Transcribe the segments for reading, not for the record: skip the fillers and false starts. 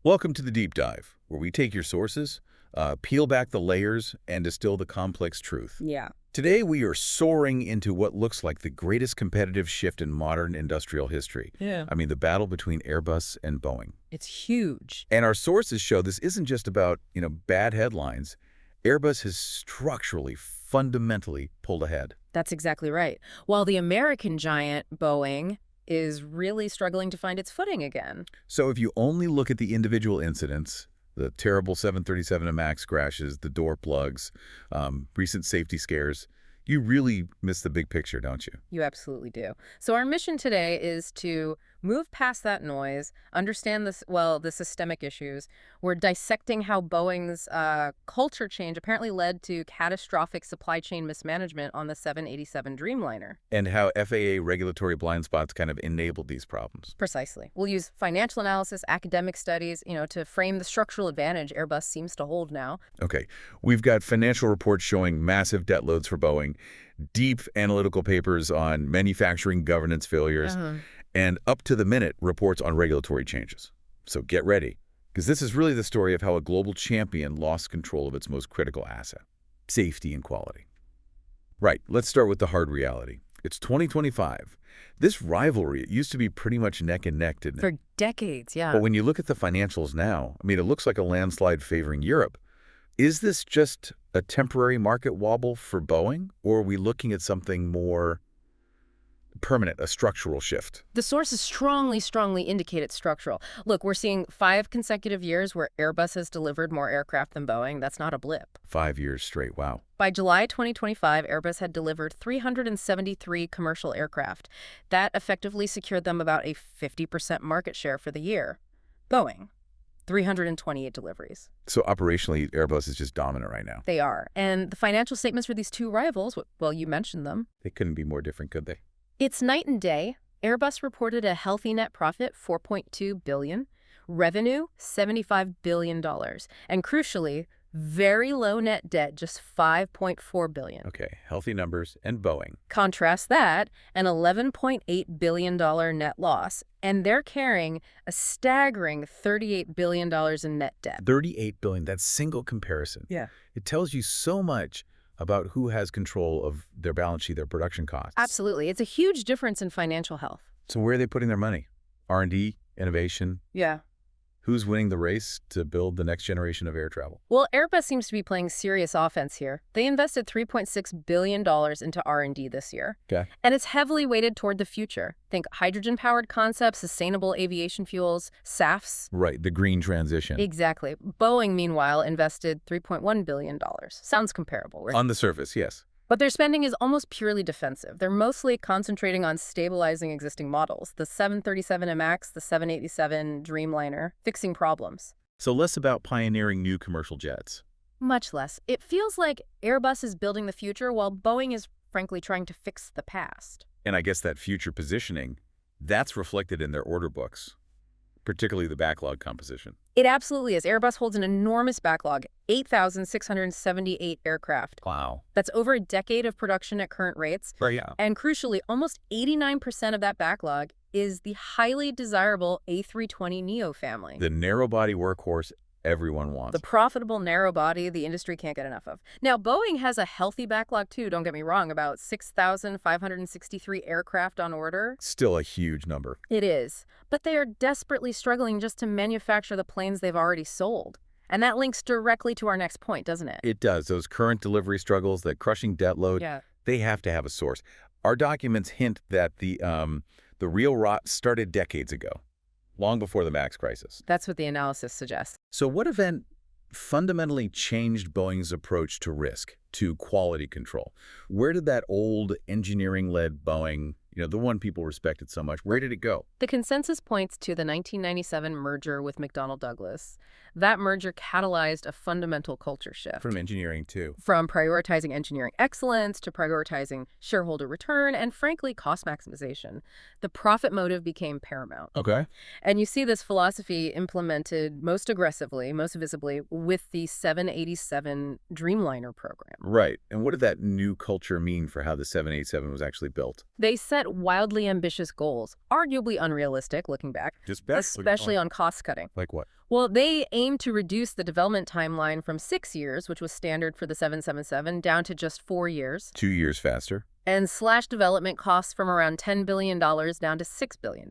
Welcome to the Deep Dive, where we take your sources, peel back the layers, and distill the complex truth. Yeah. Today, we are soaring into what looks like the greatest competitive shift in modern industrial history. Yeah. I mean, the battle between Airbus and Boeing. It's huge. And our sources show this isn't just about, bad headlines. Airbus has structurally, fundamentally pulled ahead. That's exactly right. While the American giant, Boeing, is really struggling to find its footing again. So if you only look at the individual incidents, the terrible 737 MAX crashes, the door plugs, recent safety scares, you really miss the big picture, don't you? You absolutely do. So our mission today is to move past that noise, understand the systemic issues. We're dissecting how Boeing's culture change apparently led to catastrophic supply chain mismanagement on the 787 Dreamliner. And how FAA regulatory blind spots kind of enabled these problems. Precisely. We'll use financial analysis, academic studies, to frame the structural advantage Airbus seems to hold now. Okay, we've got financial reports showing massive debt loads for Boeing, deep analytical papers on manufacturing governance failures, and up-to-the-minute reports on regulatory changes. So get ready, because this is really the story of how a global champion lost control of its most critical asset, safety and quality. Right, let's start with the hard reality. It's 2025. This rivalry, it used to be pretty much neck and neck, didn't it? For decades, yeah. But when you look at the financials now, I mean, it looks like a landslide favoring Europe. Is this just a temporary market wobble for Boeing, or are we looking at something more permanent, a structural shift? The sources strongly indicate it's structural. Look, we're seeing 5 consecutive years where Airbus has delivered more aircraft than Boeing. That's not a blip. 5 years straight, wow. By July 2025, Airbus had delivered 373 commercial aircraft. That effectively secured them about a 50% market share for the year. Boeing, 328 deliveries. So operationally, Airbus is just dominant right now. They are. And the financial statements for these two rivals, well, you mentioned them. They couldn't be more different, could they? It's night and day. Airbus reported a healthy net profit, $4.2 billion, revenue, $75 billion, and crucially, very low net debt, just $5.4 billion. Okay, healthy numbers and Boeing. Contrast that, an $11.8 billion net loss, and they're carrying a staggering $38 billion in net debt. $38 billion, that single comparison. Yeah. It tells you so much about who has control of their balance sheet, their production costs. Absolutely. It's a huge difference in financial health. So where are they putting their money? R&D, innovation? Yeah. Who's winning the race to build the next generation of air travel? Well, Airbus seems to be playing serious offense here. They invested $3.6 billion into R&D this year. Okay. And it's heavily weighted toward the future. Think hydrogen-powered concepts, sustainable aviation fuels, SAFs. Right, the green transition. Exactly. Boeing, meanwhile, invested $3.1 billion. Sounds comparable, right? On the surface, yes. But their spending is almost purely defensive. They're mostly concentrating on stabilizing existing models, the 737 MAX, the 787 Dreamliner, fixing problems. So less about pioneering new commercial jets. Much less. It feels like Airbus is building the future while Boeing is, frankly, trying to fix the past. And I guess that future positioning, that's reflected in their order books, particularly the backlog composition. It absolutely is. Airbus holds an enormous backlog, 8,678 aircraft. Wow. That's over a decade of production at current rates. Right, yeah. And crucially, almost 89% of that backlog is the highly desirable A320neo family. The narrow-body workhorse everyone wants. The profitable narrow body the industry can't get enough of. Now, Boeing has a healthy backlog too, don't get me wrong, about 6,563 aircraft on order. Still a huge number. It is. But they are desperately struggling just to manufacture the planes they've already sold. And that links directly to our next point, doesn't it? It does. Those current delivery struggles, that crushing debt load, they have to have a source. Our documents hint that the real rot started decades ago, long before the MAX crisis. That's what the analysis suggests. So what event fundamentally changed Boeing's approach to risk, to quality control? Where did that old engineering-led Boeing, the one people respected so much, where did it go? The consensus points to the 1997 merger with McDonnell Douglas. That merger catalyzed a fundamental culture shift. From engineering, too. From prioritizing engineering excellence to prioritizing shareholder return and, frankly, cost maximization. The profit motive became paramount. Okay. And you see this philosophy implemented most aggressively, most visibly, with the 787 Dreamliner program. Right. And what did that new culture mean for how the 787 was actually built? They set set wildly ambitious goals, arguably unrealistic looking back, especially on cost cutting. Like what? Well, they aimed to reduce the development timeline from 6 years, which was standard for the 777, down to just 4 years. 2 years faster. And slash development costs from around $10 billion down to $6 billion.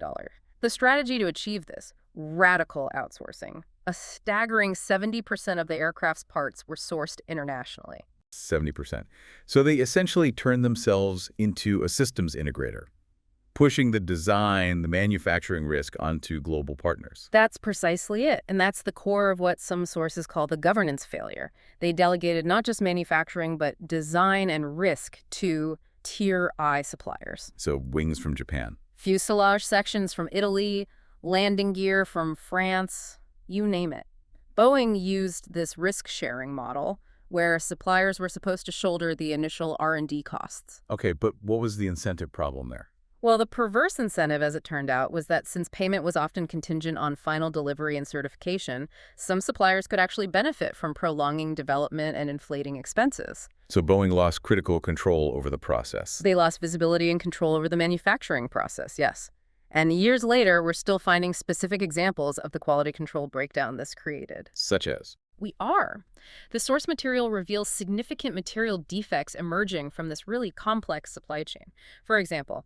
The strategy to achieve this, radical outsourcing. A staggering 70% of the aircraft's parts were sourced internationally. 70%. So they essentially turned themselves into a systems integrator, pushing the design, the manufacturing risk onto global partners. That's precisely it. And that's the core of what some sources call the governance failure. They delegated not just manufacturing, but design and risk to Tier I suppliers. So wings from Japan. Fuselage sections from Italy, landing gear from France, you name it. Boeing used this risk-sharing model where suppliers were supposed to shoulder the initial R&D costs. Okay, but what was the incentive problem there? Well, the perverse incentive, as it turned out, was that since payment was often contingent on final delivery and certification, some suppliers could actually benefit from prolonging development and inflating expenses. So Boeing lost critical control over the process. They lost visibility and control over the manufacturing process, yes. And years later, we're still finding specific examples of the quality control breakdown this created. Such as? We are. The source material reveals significant material defects emerging from this really complex supply chain. For example,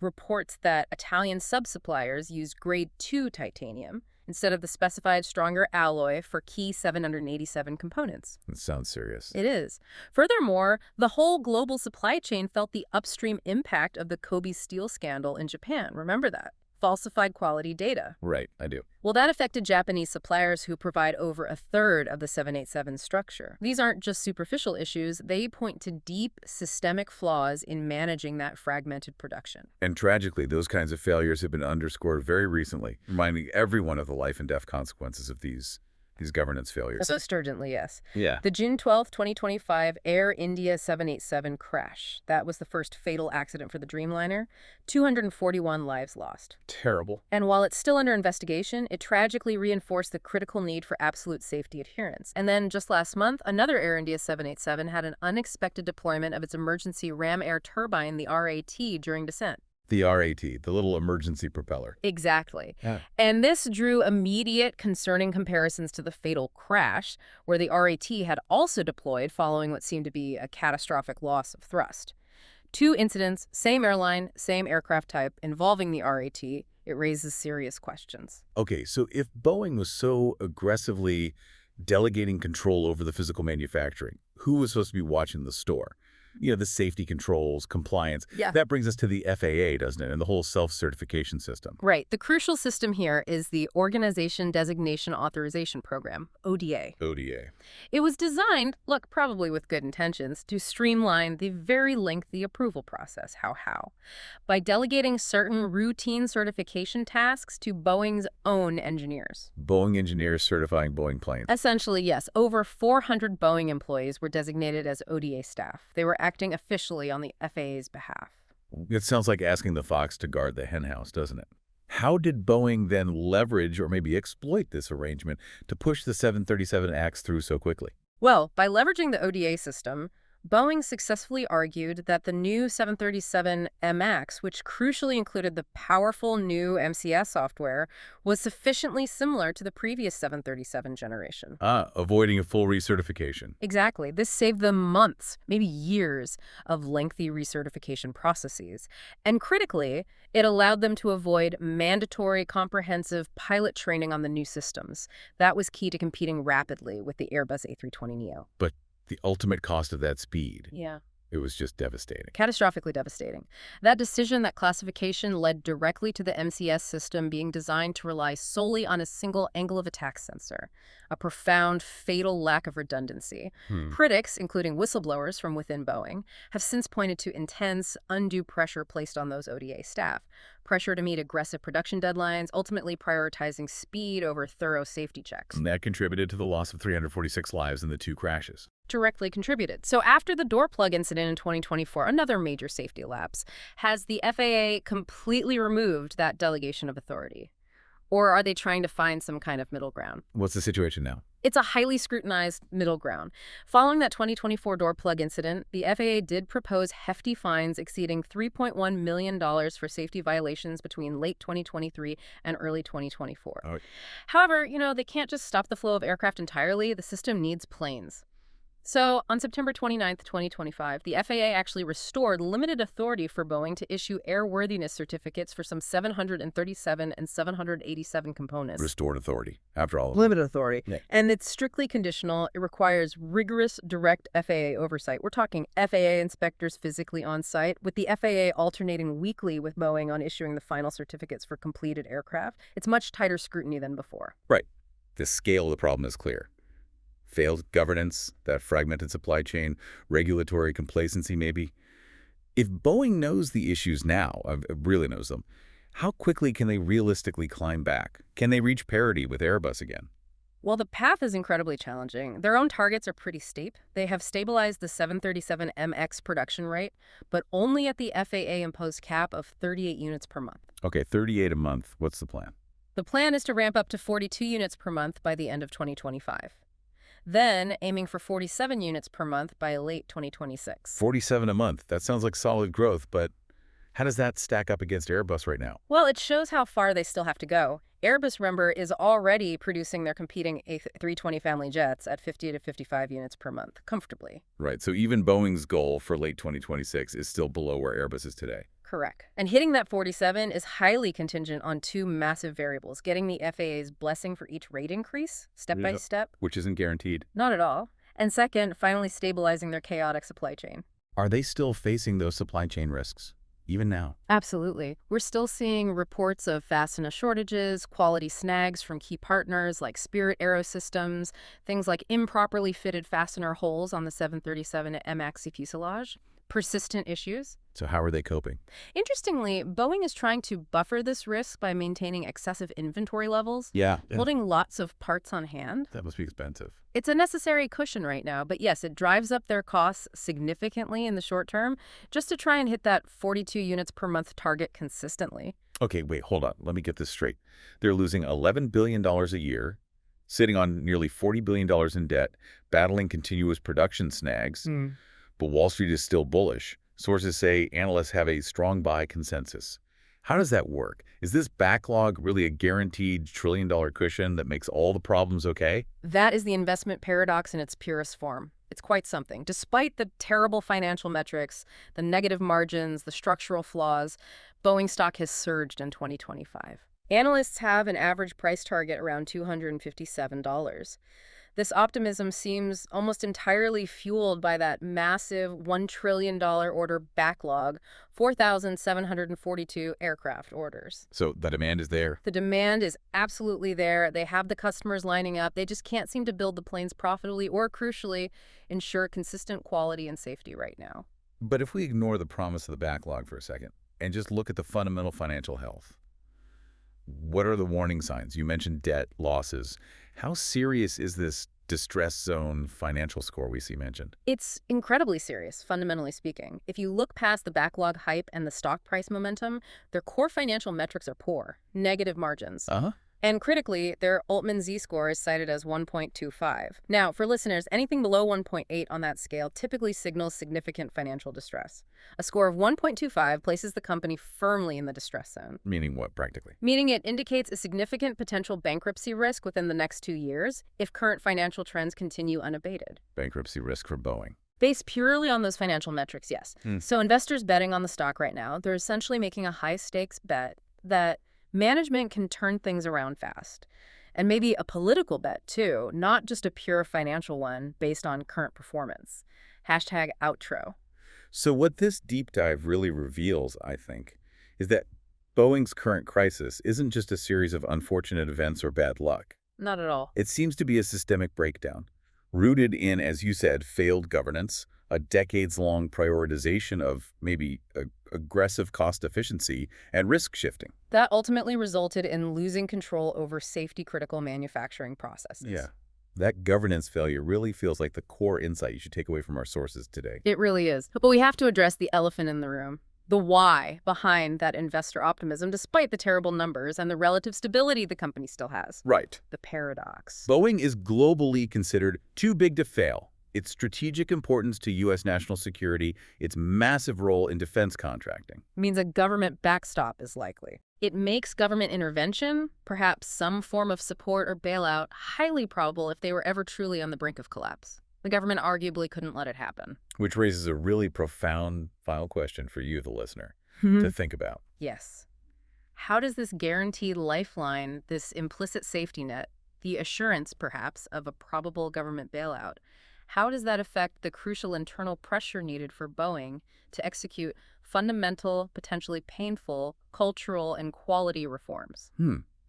reports that Italian sub-suppliers used grade 2 titanium instead of the specified stronger alloy for key 787 components. That sounds serious. It is. Furthermore, the whole global supply chain felt the upstream impact of the Kobe steel scandal in Japan. Remember that? Falsified quality data. Right, I do. Well, that affected Japanese suppliers who provide over a third of the 787 structure. These aren't just superficial issues. They point to deep systemic flaws in managing that fragmented production. And tragically, those kinds of failures have been underscored very recently, reminding everyone of the life and death consequences of these governance failures. So stringently, yes. Yeah. The June 12, 2025 Air India 787 crash. That was the first fatal accident for the Dreamliner. 241 lives lost. Terrible. And while it's still under investigation, it tragically reinforced the critical need for absolute safety adherence. And then just last month, another Air India 787 had an unexpected deployment of its emergency ram air turbine, the RAT, during descent. The RAT, the little emergency propeller. Exactly. Yeah. And this drew immediate concerning comparisons to the fatal crash, where the RAT had also deployed following what seemed to be a catastrophic loss of thrust. 2 incidents, same airline, same aircraft type, involving the RAT. It raises serious questions. Okay, so if Boeing was so aggressively delegating control over the physical manufacturing, who was supposed to be watching the store? You know, the safety controls, compliance. Yeah. That brings us to the FAA, doesn't it? And the whole self-certification system. Right. The crucial system here is the Organization Designation Authorization Program, ODA. ODA. It was designed, look, probably with good intentions, to streamline the very lengthy approval process. How? By delegating certain routine certification tasks to Boeing's own engineers. Boeing engineers certifying Boeing planes. Essentially, yes. Over 400 Boeing employees were designated as ODA staff. They were acting officially on the FAA's behalf. It sounds like asking the fox to guard the henhouse, doesn't it? How did Boeing then leverage or maybe exploit this arrangement to push the 737 acts through so quickly? Well, by leveraging the ODA system, Boeing successfully argued that the new 737 MAX, which crucially included the powerful new MCS software, was sufficiently similar to the previous 737 generation. Avoiding a full recertification. Exactly. This saved them months, maybe years, of lengthy recertification processes. And critically, it allowed them to avoid mandatory comprehensive pilot training on the new systems. That was key to competing rapidly with the Airbus A320neo. But the ultimate cost of that speed. Yeah. It was just devastating. Catastrophically devastating. That decision, that classification, led directly to the MCS system being designed to rely solely on a single angle of attack sensor, a profound, fatal lack of redundancy. Critics, including whistleblowers from within Boeing, have since pointed to intense, undue pressure placed on those ODA staff. Pressure to meet aggressive production deadlines, ultimately prioritizing speed over thorough safety checks. And that contributed to the loss of 346 lives in the 2 crashes. Directly contributed. So after the door plug incident in 2024, another major safety lapse, has the FAA completely removed that delegation of authority. Or are they trying to find some kind of middle ground? What's the situation now? It's a highly scrutinized middle ground. Following that 2024 door plug incident, the FAA did propose hefty fines exceeding $3.1 million for safety violations between late 2023 and early 2024. Oh. However, they can't just stop the flow of aircraft entirely. The system needs planes. So, on September 29th, 2025, the FAA actually restored limited authority for Boeing to issue airworthiness certificates for some 737 and 787 components. Restored authority, after all. Limited authority. Yeah. And it's strictly conditional. It requires rigorous, direct FAA oversight. We're talking FAA inspectors physically on site, with the FAA alternating weekly with Boeing on issuing the final certificates for completed aircraft. It's much tighter scrutiny than before. Right. The scale of the problem is clear. Failed governance, that fragmented supply chain, regulatory complacency maybe. If Boeing knows the issues now, really knows them, how quickly can they realistically climb back? Can they reach parity with Airbus again? Well, the path is incredibly challenging. Their own targets are pretty steep. They have stabilized the 737 MX production rate, but only at the FAA-imposed cap of 38 units per month. Okay, 38 a month. What's the plan? The plan is to ramp up to 42 units per month by the end of 2025. Then aiming for 47 units per month by late 2026. 47 a month. That sounds like solid growth, but how does that stack up against Airbus right now? Well, it shows how far they still have to go. Airbus, remember, is already producing their competing A320 family jets at 50 to 55 units per month, comfortably. Right, so even Boeing's goal for late 2026 is still below where Airbus is today. Correct. And hitting that 47 is highly contingent on two massive variables: getting the FAA's blessing for each rate increase, step by step. Which isn't guaranteed. Not at all. And second, finally stabilizing their chaotic supply chain. Are they still facing those supply chain risks, even now? Absolutely. We're still seeing reports of fastener shortages, quality snags from key partners like Spirit Aerosystems, things like improperly fitted fastener holes on the 737 MX fuselage, persistent issues. So how are they coping? Interestingly, Boeing is trying to buffer this risk by maintaining excessive inventory levels, Yeah. holding lots of parts on hand. That must be expensive. It's a necessary cushion right now, but yes, it drives up their costs significantly in the short term just to try and hit that 42 units per month target consistently. Okay, wait, hold on. Let me get this straight. They're losing $11 billion a year, sitting on nearly $40 billion in debt, battling continuous production snags, but Wall Street is still bullish. Sources say analysts have a strong buy consensus. How does that work? Is this backlog really a guaranteed trillion-dollar cushion that makes all the problems okay? That is the investment paradox in its purest form. It's quite something. Despite the terrible financial metrics, the negative margins, the structural flaws, Boeing stock has surged in 2025. Analysts have an average price target around $257. This optimism seems almost entirely fueled by that massive $1 trillion order backlog, 4,742 aircraft orders. So the demand is there. The demand is absolutely there. They have the customers lining up. They just can't seem to build the planes profitably or, crucially, ensure consistent quality and safety right now. But if we ignore the promise of the backlog for a second and just look at the fundamental financial health, what are the warning signs? You mentioned debt, losses. How serious is this distress zone financial score we see mentioned? It's incredibly serious, fundamentally speaking. If you look past the backlog hype and the stock price momentum, their core financial metrics are poor, negative margins. And critically, their Altman Z-score is cited as 1.25. Now, for listeners, anything below 1.8 on that scale typically signals significant financial distress. A score of 1.25 places the company firmly in the distress zone. Meaning what, practically? Meaning it indicates a significant potential bankruptcy risk within the next 2 years if current financial trends continue unabated. Bankruptcy risk for Boeing. Based purely on those financial metrics, yes. So investors betting on the stock right now, they're essentially making a high-stakes bet that management can turn things around fast. And maybe a political bet, too, not just a pure financial one based on current performance. Hashtag outro. So what this deep dive really reveals, I think, is that Boeing's current crisis isn't just a series of unfortunate events or bad luck. Not at all. It seems to be a systemic breakdown, rooted in, as you said, failed governance, a decades-long prioritization of maybe aggressive cost efficiency and risk shifting. That ultimately resulted in losing control over safety-critical manufacturing processes. Yeah. That governance failure really feels like the core insight you should take away from our sources today. It really is. But we have to address the elephant in the room. the why behind that investor optimism, despite the terrible numbers and the relative stability the company still has. Right. The paradox. Boeing is globally considered too big to fail. Its strategic importance to U.S. national security, its massive role in defense contracting. Means a government backstop is likely. It makes government intervention, perhaps some form of support or bailout, highly probable if they were ever truly on the brink of collapse. The government arguably couldn't let it happen. Which raises a really profound final question for you, the listener, to think about. Yes. How does this guaranteed lifeline, this implicit safety net, the assurance, perhaps, of a probable government bailout, how does that affect the crucial internal pressure needed for Boeing to execute fundamental, potentially painful, cultural and quality reforms?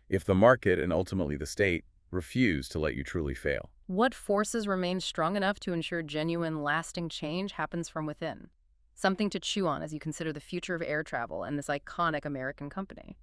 If the market and ultimately the state refuse to let you truly fail. What forces remain strong enough to ensure genuine, lasting change happens from within? Something to chew on as you consider the future of air travel and this iconic American company.